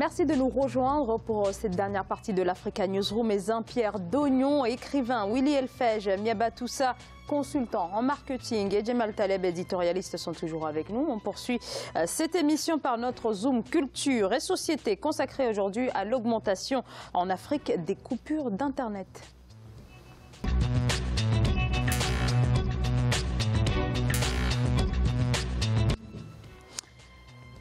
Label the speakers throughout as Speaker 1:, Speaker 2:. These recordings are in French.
Speaker 1: Merci de nous rejoindre pour cette dernière partie de l'Africa Newsroom. Et Jean-Pierre Dognon, écrivain, Willy Elfej, Miabatoussa, consultant en marketing et Djemal Taleb, éditorialiste, sont toujours avec nous. On poursuit cette émission par notre Zoom culture et société consacrée aujourd'hui à l'augmentation en Afrique des coupures d'Internet.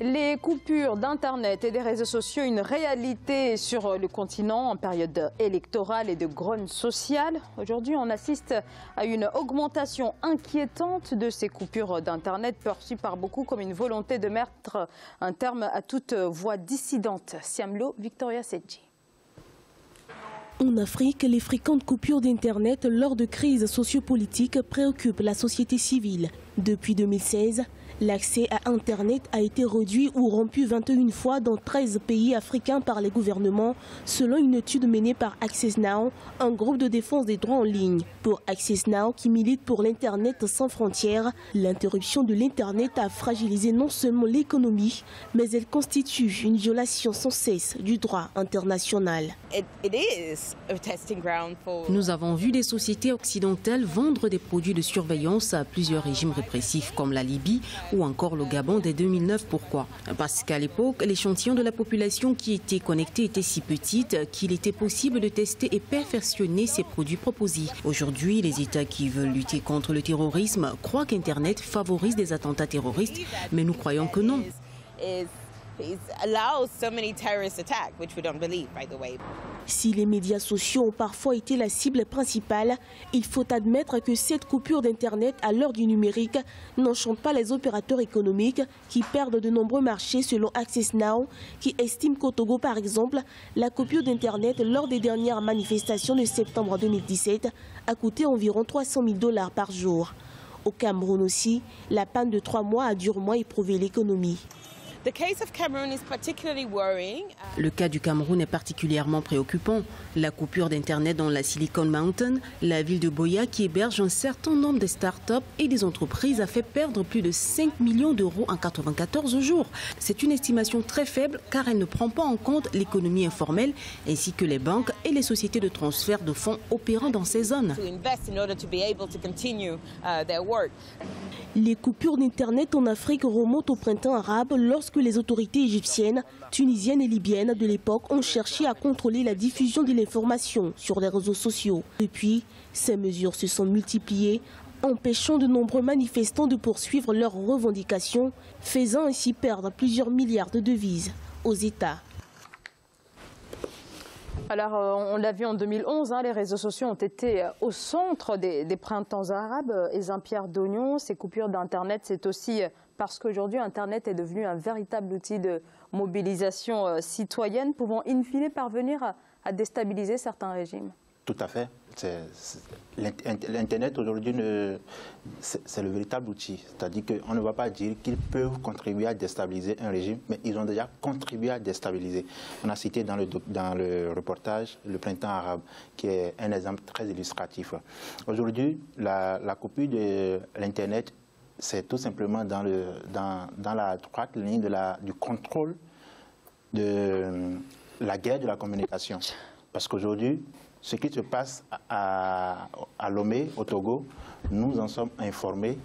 Speaker 1: Les coupures d'Internet et des réseaux sociaux, une réalité sur le continent en période électorale et de grogne sociale. Aujourd'hui, on assiste à une augmentation inquiétante de ces coupures d'Internet, perçues par beaucoup comme une volonté de mettre un terme à toute voix dissidente. Siamlo, Victoria Sedji.
Speaker 2: En Afrique, les fréquentes coupures d'Internet lors de crises sociopolitiques préoccupent la société civile. Depuis 2016, l'accès à Internet a été réduit ou rompu 21 fois dans 13 pays africains par les gouvernements, selon une étude menée par Access Now, un groupe de défense des droits en ligne. Pour Access Now, qui milite pour l'Internet sans frontières, l'interruption de l'Internet a fragilisé non seulement l'économie, mais elle constitue une violation sans cesse du droit international.
Speaker 3: Nous avons vu des sociétés occidentales vendre des produits de surveillance à plusieurs régimes répressifs comme la Libye ou encore le Gabon dès 2009. Pourquoi? Parce qu'à l'époque, l'échantillon de la population qui était connectée était si petite qu'il était possible de tester et perfectionner ces produits proposés. Aujourd'hui, les États qui veulent lutter contre le terrorisme croient qu'Internet favorise des attentats terroristes, mais nous croyons que non.
Speaker 2: Si les médias sociaux ont parfois été la cible principale, il faut admettre que cette coupure d'Internet à l'heure du numérique n'enchante pas les opérateurs économiques qui perdent de nombreux marchés selon Access Now, qui estime qu'au Togo par exemple, la coupure d'Internet lors des dernières manifestations de septembre 2017 a coûté environ 300 000 $ par jour. Au Cameroun aussi, la panne de 3 mois a durement éprouvé l'économie.
Speaker 3: Le cas du Cameroun est particulièrement préoccupant. La coupure d'Internet dans la Silicon Mountain, la ville de Boya qui héberge un certain nombre de start-up et des entreprises, a fait perdre plus de 5 millions d'euros en 94 jours. C'est une estimation très faible car elle ne prend pas en compte l'économie informelle ainsi que les banques et les sociétés de transfert de fonds opérant dans ces zones.
Speaker 2: Les coupures d'Internet en Afrique remontent au printemps arabe lorsque les autorités égyptiennes, tunisiennes et libyennes de l'époque ont cherché à contrôler la diffusion de l'information sur les réseaux sociaux. Depuis, ces mesures se sont multipliées, empêchant de nombreux manifestants de poursuivre leurs revendications, faisant ainsi perdre plusieurs milliards de devises aux États.
Speaker 1: Alors, on l'a vu en 2011, les réseaux sociaux ont été au centre des printemps arabes. Et Jean-Pierre Dognon, ces coupures d'Internet, c'est aussi parce qu'aujourd'hui, Internet est devenu un véritable outil de mobilisation citoyenne, pouvant in fine parvenir à déstabiliser certains régimes.
Speaker 4: Tout à fait. L'Internet aujourd'hui, c'est le véritable outil. C'est-à-dire qu'on ne va pas dire qu'ils peuvent contribuer à déstabiliser un régime, mais ils ont déjà contribué à déstabiliser. On a cité dans le reportage le printemps arabe, qui est un exemple très illustratif. Aujourd'hui, la coupure de l'Internet, c'est tout simplement dans la droite ligne du contrôle de la guerre de la communication. Parce qu'aujourd'hui, ce qui se passe à Lomé, au Togo, nous en sommes informés.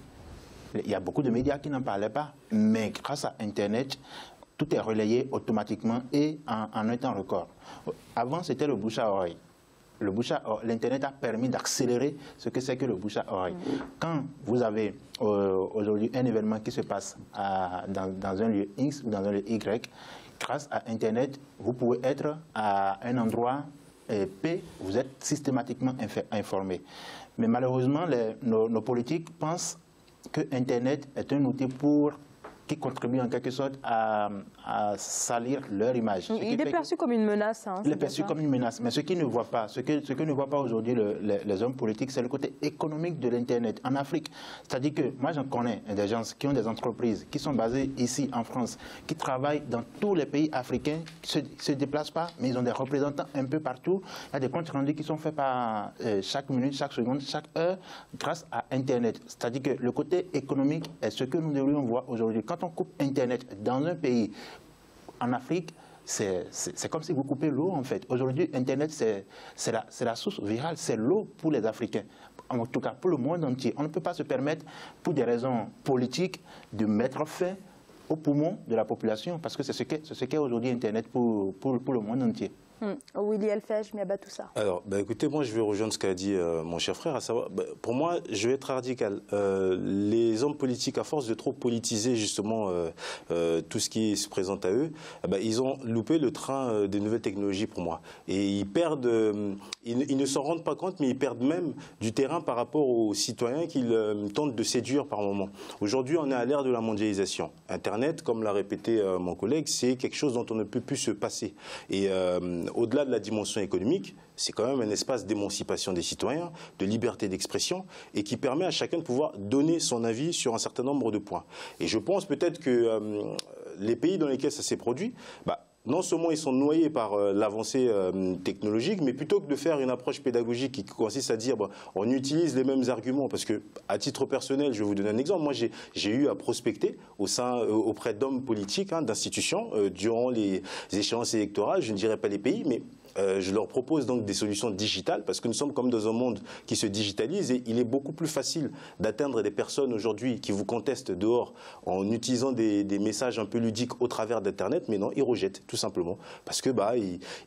Speaker 4: Il y a beaucoup de médias qui n'en parlaient pas, mais grâce à Internet, tout est relayé automatiquement et en un temps record. Avant, c'était le bouche à oreille. L'Internet a permis d'accélérer ce que c'est que le bouche à oreille. Quand vous avez aujourd'hui un événement qui se passe dans un lieu X ou dans un lieu Y, grâce à Internet, vous pouvez être à un endroit P, vous êtes systématiquement informé. Mais malheureusement, nos politiques pensent que Internet est un outil qui contribue en quelque sorte à salir leur image.
Speaker 1: Il est perçu comme une menace.
Speaker 4: Il est perçu comme une menace. Mais ce qu'ils ne voient pas, ce que ne voient pas aujourd'hui les hommes politiques, c'est le côté économique de l'Internet en Afrique. C'est-à-dire que moi, j'en connais des gens qui ont des entreprises, qui sont basées ici en France, qui travaillent dans tous les pays africains, qui ne se déplacent pas, mais ils ont des représentants un peu partout. Il y a des comptes rendus qui sont faits par chaque minute, chaque seconde, chaque heure, grâce à Internet. C'est-à-dire que le côté économique est ce que nous devrions voir aujourd'hui. Quand on coupe Internet dans un pays, en Afrique, c'est comme si vous coupez l'eau, en fait. Aujourd'hui, Internet, c'est la source virale, c'est l'eau pour les Africains. En tout cas, pour le monde entier. On ne peut pas se permettre, pour des raisons politiques, de mettre fin aux poumons de la population, parce que c'est ce qu'est aujourd'hui Internet pour le monde entier.
Speaker 1: Willy Elfej, Miaba, tout ça.
Speaker 5: Alors, écoutez, moi je vais rejoindre ce qu'a dit mon cher frère, à savoir, pour moi, je vais être radical. Les hommes politiques, à force de trop politiser justement tout ce qui se présente à eux, ils ont loupé le train des nouvelles technologies pour moi. Et ils perdent, ils ne s'en rendent pas compte, mais ils perdent même du terrain par rapport aux citoyens qu'ils tentent de séduire par moment. Aujourd'hui, on est à l'ère de la mondialisation. Internet, comme l'a répété mon collègue, c'est quelque chose dont on ne peut plus se passer. Et au-delà de la dimension économique, c'est quand même un espace d'émancipation des citoyens, de liberté d'expression, et qui permet à chacun de pouvoir donner son avis sur un certain nombre de points. Et je pense peut-être que les pays dans lesquels ça s'est produit, non seulement ils sont noyés par l'avancée technologique, mais plutôt que de faire une approche pédagogique qui consiste à dire on utilise les mêmes arguments, parce que à titre personnel, je vais vous donner un exemple. Moi, j'ai eu à prospecter auprès d'hommes politiques, d'institutions, durant les échéances électorales, je ne dirais pas les pays, mais je leur propose donc des solutions digitales, parce que nous sommes comme dans un monde qui se digitalise, et il est beaucoup plus facile d'atteindre des personnes aujourd'hui qui vous contestent dehors en utilisant des messages un peu ludiques au travers d'Internet, mais non, ils rejettent tout simplement, parce que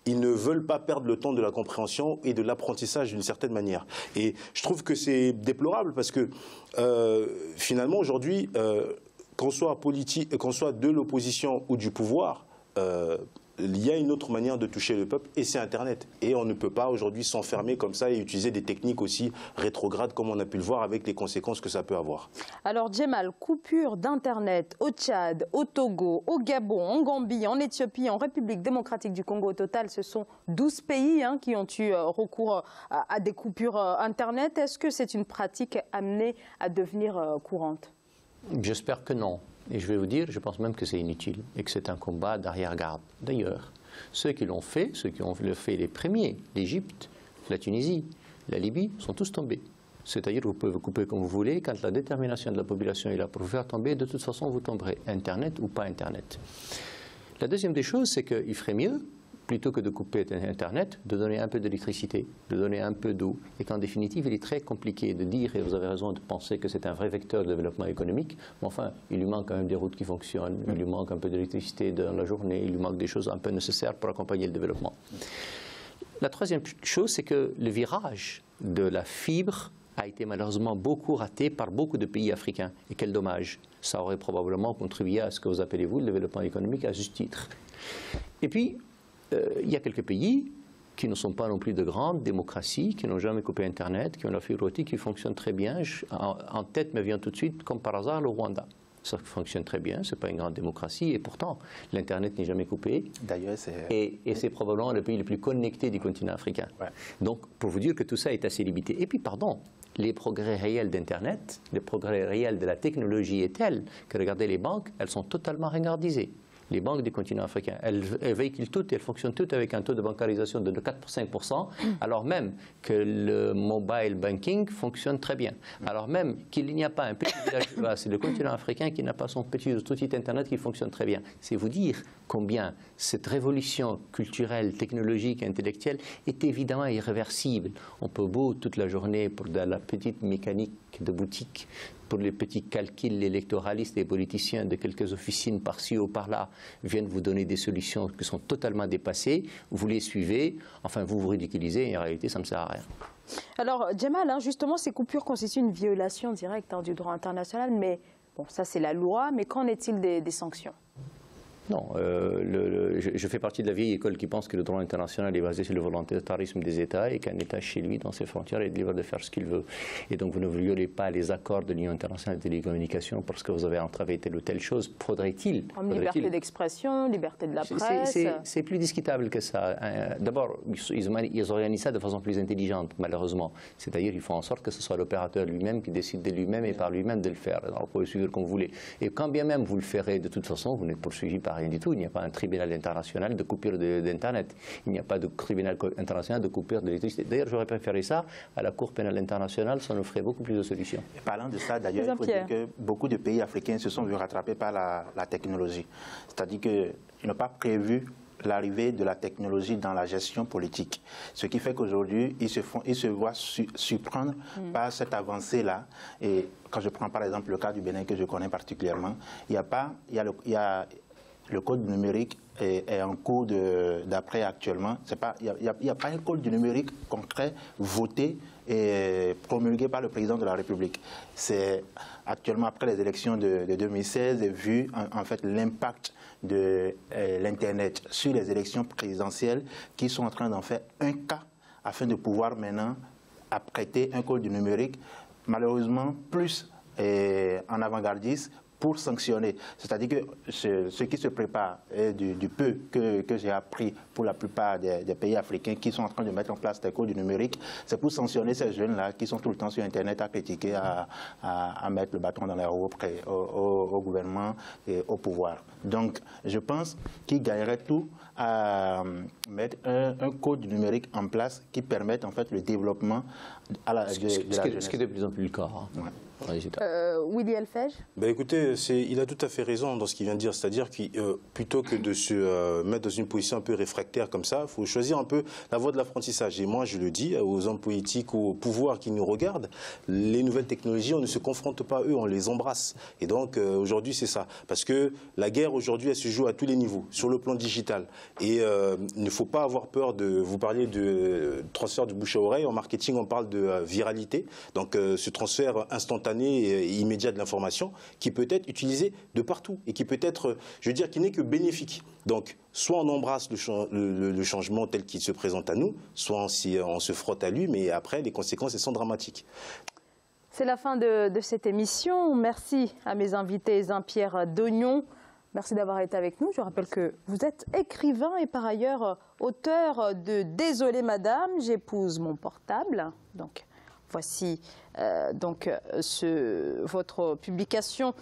Speaker 5: ils ne veulent pas perdre le temps de la compréhension et de l'apprentissage d'une certaine manière. Et je trouve que c'est déplorable, parce que finalement aujourd'hui, qu'on soit de l'opposition ou du pouvoir, il y a une autre manière de toucher le peuple, et c'est Internet. Et on ne peut pas aujourd'hui s'enfermer comme ça et utiliser des techniques aussi rétrogrades comme on a pu le voir, avec les conséquences que ça peut avoir.
Speaker 1: Alors Djemal, coupure d'Internet au Tchad, au Togo, au Gabon, en Gambie, en Éthiopie, en République démocratique du Congo. Au total, ce sont 12 pays qui ont eu recours à des coupures Internet. Est-ce que c'est une pratique amenée à devenir courante?
Speaker 6: J'espère que non. Et je vais vous dire, je pense même que c'est inutile et que c'est un combat d'arrière-garde. D'ailleurs, ceux qui l'ont fait, les premiers, l'Égypte, la Tunisie, la Libye, sont tous tombés. C'est-à-dire que vous pouvez vous couper comme vous voulez, quand la détermination de la population est là pour vous faire tomber, de toute façon vous tomberez, Internet ou pas Internet. La deuxième des choses, c'est qu'il ferait mieux, plutôt que de couper Internet, de donner un peu d'électricité, de donner un peu d'eau, et qu'en définitive, il est très compliqué de dire, et vous avez raison de penser que c'est un vrai vecteur de développement économique, mais enfin, il lui manque quand même des routes qui fonctionnent, il lui manque un peu d'électricité dans la journée, il lui manque des choses un peu nécessaires pour accompagner le développement. La troisième chose, c'est que le virage de la fibre a été malheureusement beaucoup raté par beaucoup de pays africains, et quel dommage. Ça aurait probablement contribué à ce que vous appelez vous le développement économique à juste titre. Et puis, il y a quelques pays qui ne sont pas non plus de grandes démocraties, qui n'ont jamais coupé Internet, qui ont la fibre optique qui fonctionne très bien. En tête me vient tout de suite, comme par hasard, le Rwanda. Ça fonctionne très bien, ce n'est pas une grande démocratie, et pourtant, l'Internet n'est jamais coupé. D'ailleurs, et c'est probablement le pays le plus connecté du continent africain. Ouais. Donc, pour vous dire que tout ça est assez limité. Et puis, pardon, les progrès réels d'Internet, les progrès réels de la technologie est tel que, regardez, les banques, elles sont totalement ringardisées. Les banques du continent africain, elles véhiculent toutes, elles fonctionnent toutes avec un taux de bancarisation de 4-5%, alors même que le mobile banking fonctionne très bien. Alors même qu'il n'y a pas un petit village, c'est le continent africain qui n'a pas son petit outil Internet qui fonctionne très bien. C'est vous dire combien cette révolution culturelle, technologique, intellectuelle est évidemment irréversible. On peut beau toute la journée pour de la petite mécanique de boutique, pour les petits calculs électoralistes et politiciens de quelques officines par-ci ou par-là viennent vous donner des solutions qui sont totalement dépassées, vous les suivez, enfin vous vous ridiculisez et en réalité ça ne sert à rien.
Speaker 1: Alors Djemal, justement ces coupures constituent une violation directe du droit international, mais bon ça c'est la loi, mais qu'en est-il des sanctions ?
Speaker 6: Non, je fais partie de la vieille école qui pense que le droit international est basé sur le volontarisme des États et qu'un État chez lui, dans ses frontières, est libre de faire ce qu'il veut. Et donc vous ne violez pas les accords de l'Union internationale de télécommunications parce que vous avez entravé telle ou telle chose. Faudrait-il
Speaker 1: liberté d'expression, liberté de la presse.
Speaker 6: C'est plus discutable que ça. D'abord, ils organisent ça de façon plus intelligente, malheureusement. C'est-à-dire qu'ils font en sorte que ce soit l'opérateur lui-même qui décide de lui-même et par lui-même de le faire. Alors vous pouvez suivre comme vous voulez. Et quand bien même vous le ferez, de toute façon, vous n'êtes poursuivi par rien du tout. Il n'y a pas un tribunal international de coupure d'Internet. Il n'y a pas de tribunal international de coupure d'électricité. D'ailleurs, j'aurais préféré ça à la Cour pénale internationale, ça nous ferait beaucoup plus de solutions.
Speaker 4: Et parlant de ça, d'ailleurs, il faut dire que beaucoup de pays africains se sont vus rattraper par la technologie. C'est-à-dire qu'ils n'ont pas prévu l'arrivée de la technologie dans la gestion politique. Ce qui fait qu'aujourd'hui, ils se voient surprendre par cette avancée-là. Et quand je prends par exemple le cas du Bénin que je connais particulièrement, il y a le code numérique est en cours d'après actuellement. Il n'y a pas un code du numérique concret voté et promulgué par le président de la République. C'est actuellement après les élections de 2016 et vu en fait l'impact de l'Internet sur les élections présidentielles qui sont en train d'en faire un cas afin de pouvoir maintenant apprêter un code du numérique malheureusement plus en avant-gardiste pour sanctionner. C'est-à-dire que ce qui se prépare du peu que j'ai appris pour la plupart des pays africains qui sont en train de mettre en place des codes du numérique, c'est pour sanctionner ces jeunes-là qui sont tout le temps sur Internet à critiquer, à mettre le bâton dans les roues au gouvernement et au pouvoir. Donc, je pense qu'ils gagneraient tout à mettre un code du numérique en place qui permette en fait le développement de la jeunesse.
Speaker 6: Ce qui est de plus en plus le cas. Hein. Ouais.
Speaker 1: Willy Elfej.
Speaker 5: Écoutez, il a tout à fait raison dans ce qu'il vient de dire. C'est-à-dire que plutôt que de se mettre dans une position un peu réfractaire comme ça, il faut choisir un peu la voie de l'apprentissage. Et moi, je le dis aux hommes politiques, au pouvoir qui nous regardent, les nouvelles technologies, on ne se confronte pas à eux, on les embrasse. Et donc, aujourd'hui, c'est ça. Parce que la guerre, aujourd'hui, elle se joue à tous les niveaux, sur le plan digital. Et il ne faut pas avoir peur de... Vous parliez de transfert du bouche à oreille. En marketing, on parle de viralité. Donc, ce transfert instantané et immédiat de l'information qui peut être utilisé de partout et qui peut être, je veux dire, qui n'est que bénéfique. Donc, soit on embrasse le changement tel qu'il se présente à nous, soit on se frotte à lui, mais après, les conséquences, elles sont dramatiques.
Speaker 1: C'est la fin de cette émission. Merci à mes invités, Jean-Pierre Dognon. Merci d'avoir été avec nous. Je rappelle que vous êtes écrivain et par ailleurs auteur de « Désolé madame, j'épouse mon portable ». Donc, voici votre publication.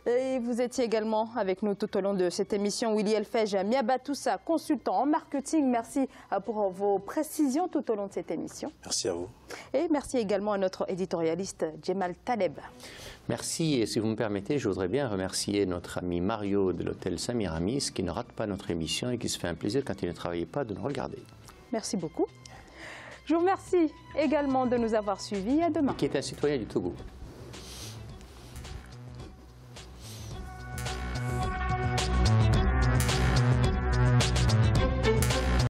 Speaker 1: Et vous étiez également avec nous tout au long de cette émission. Willy Elfej Miabatoussa, consultant en marketing. Merci pour vos précisions tout au long de cette émission.
Speaker 5: Merci à vous.
Speaker 1: Et merci également à notre éditorialiste Djemal Taleb.
Speaker 6: Merci. Et si vous me permettez, je voudrais bien remercier notre ami Mario de l'hôtel Saint-Miramis qui ne rate pas notre émission et qui se fait un plaisir quand il ne travaille pas de nous regarder.
Speaker 1: Merci beaucoup. Je vous remercie également de nous avoir suivis. À demain.
Speaker 6: Qui est un citoyen du Togo.